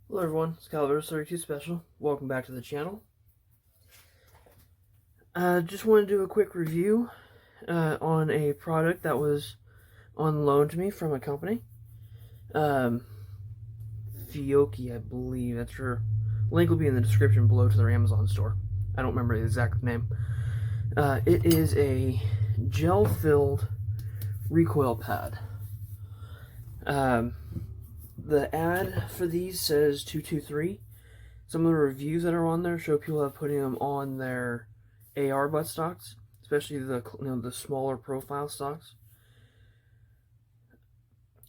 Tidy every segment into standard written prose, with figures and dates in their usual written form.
Hello everyone, it's Caliber 32 Special. Welcome back to the channel. Just want to do a quick review on a product that was on loan to me from a company. Fiocchi, I believe. That's her. Link will be in the description below to their Amazon store. I don't remember the exact name. It is a gel-filled recoil pad. The ad for these says 223. Some of the reviews that are on there show people have putting them on their AR buttstocks, especially the smaller profile stocks.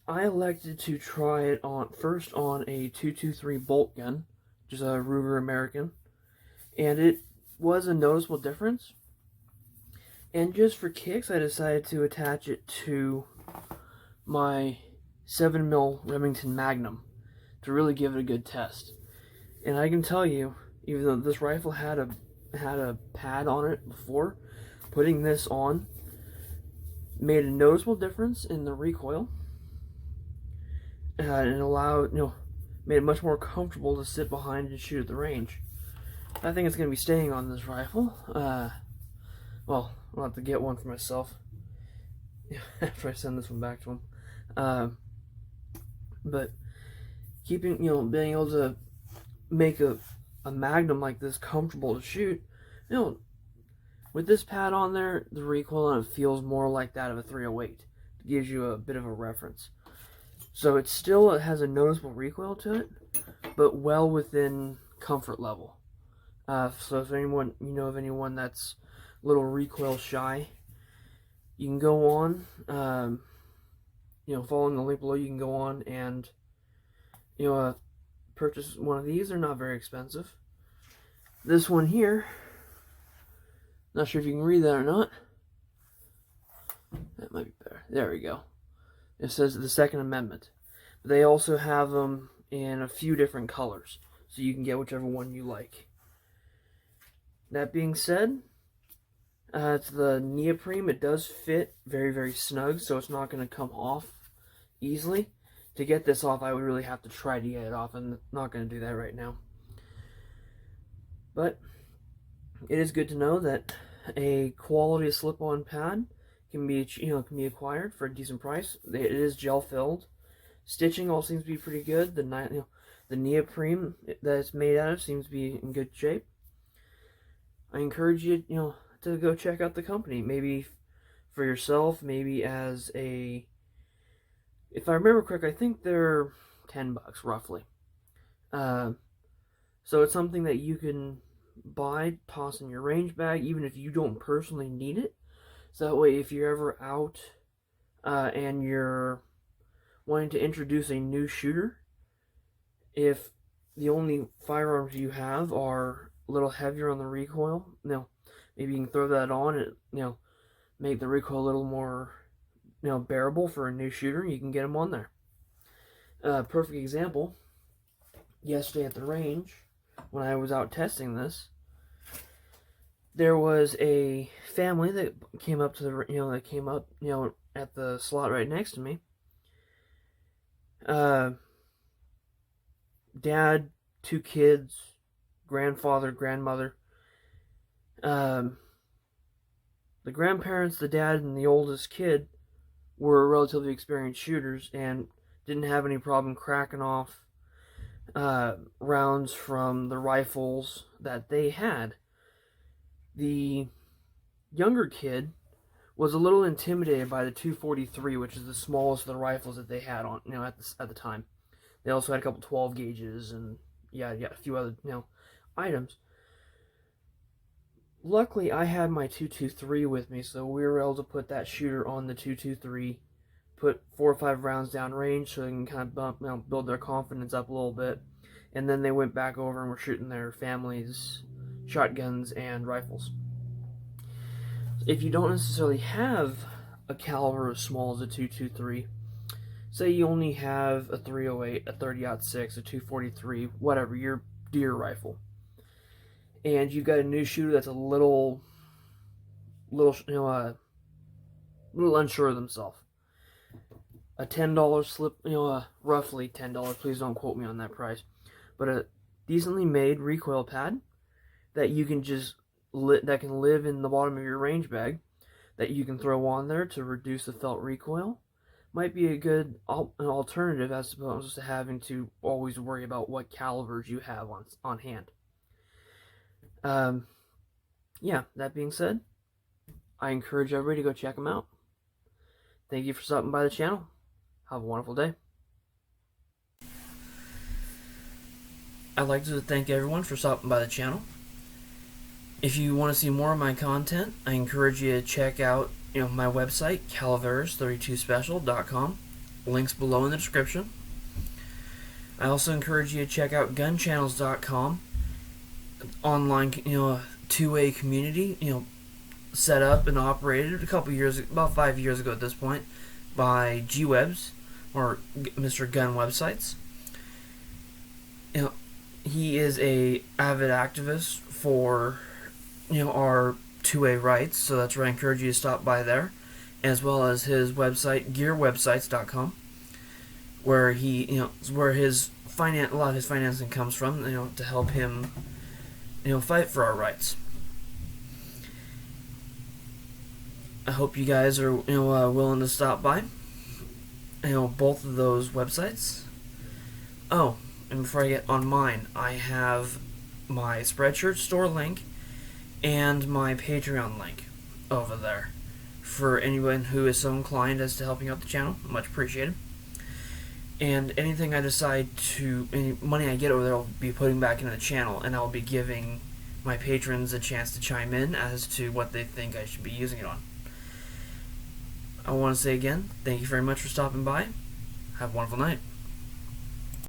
I elected to try it first on a 223 bolt gun, which is a Ruger American, and it was a noticeable difference. And just for kicks, I decided to attach it to my 7mm Remington Magnum to really give it a good test. And I can tell you, even though this rifle had a pad on it before, putting this on made a noticeable difference in the recoil, and made it much more comfortable to sit behind and shoot at the range. I think it's going to be staying on this rifle. Well, I'll have to get one for myself after I send this one back to him. But being able to make a Magnum like this comfortable to shoot, with this pad on there, the recoil on it feels more like that of a 308. It gives you a bit of a reference. So it has a noticeable recoil to it, but well within comfort level. So if anyone of anyone that's a little recoil shy, you can go on, following the link below, you can go on and purchase one of these. They're not very expensive. This one here, not sure if you can read that or not. That might be better. There we go. It says the Second Amendment. But they also have them in a few different colors, so you can get whichever one you like. That being said, it's the neoprene. It does fit very, very snug, so it's not going to come off easily. To get this off, I would really have to try to get it off. I'm not going to do that right now. But it is good to know that a quality slip-on pad can be acquired for a decent price. It is gel filled. Stitching all seems to be pretty good. The neoprene that it's made out of seems to be in good shape. I encourage you, to go check out the company. Maybe for yourself, maybe as a. If I remember correctly, I think they're $10 roughly. So it's something that you can buy, toss in your range bag, even if you don't personally need it. So that way, if you're ever out and you're wanting to introduce a new shooter, if the only firearms you have are a little heavier on the recoil, maybe you can throw that on and make the recoil a little more bearable for a new shooter. You can get them on there. Perfect example. Yesterday at the range, when I was out testing this, there was a family that came up to the at the slot right next to me. Dad, 2 kids, grandfather, grandmother. The grandparents, the dad, and the oldest kid were relatively experienced shooters and didn't have any problem cracking off rounds from the rifles that they had. The younger kid was a little intimidated by the 243, which is the smallest of the rifles that they had on at the time. They also had a couple 12 gauges and a few other items. Luckily, I had my 223 with me, so we were able to put that shooter on the 223, put 4 or 5 rounds down range so they can kind of build their confidence up a little bit. And then they went back over and were shooting their families' shotguns and rifles. If you don't necessarily have a caliber as small as a 223, say you only have a 308, a 30-06, a 243, whatever, your deer rifle, and you've got a new shooter that's a little unsure of themselves. A $10 slip, roughly $10. Please don't quote me on that price. but a decently made recoil pad that you can that can live in the bottom of your range bag, that you can throw on there to reduce the felt recoil, might be a good an alternative as opposed to having to always worry about what calibers you have on hand. Yeah, that being said, I encourage everybody to go check them out. Thank you for stopping by the channel. Have a wonderful day. I'd like to thank everyone for stopping by the channel. If you want to see more of my content, I encourage you to check out my website, calaveras32special.com. Links below in the description. I also encourage you to check out gunchannels.com. Online, two-way community, set up and operated about 5 years ago at this point, by G-Webs, or Mr. Gun Websites. He is a avid activist for our two-way rights, so that's where I encourage you to stop by there, as well as his website, gearwebsites.com, where where a lot of his financing comes from, to help him fight for our rights. I hope you guys are willing to stop by both of those websites. Oh, and before I get on mine, I have my Spreadshirt store link and my Patreon link over there for anyone who is so inclined as to helping out the channel. Much appreciated. And anything I decide any money I get over there, I'll be putting back into the channel, and I'll be giving my patrons a chance to chime in as to what they think I should be using it on. I want to say again, thank you very much for stopping by. Have a wonderful night.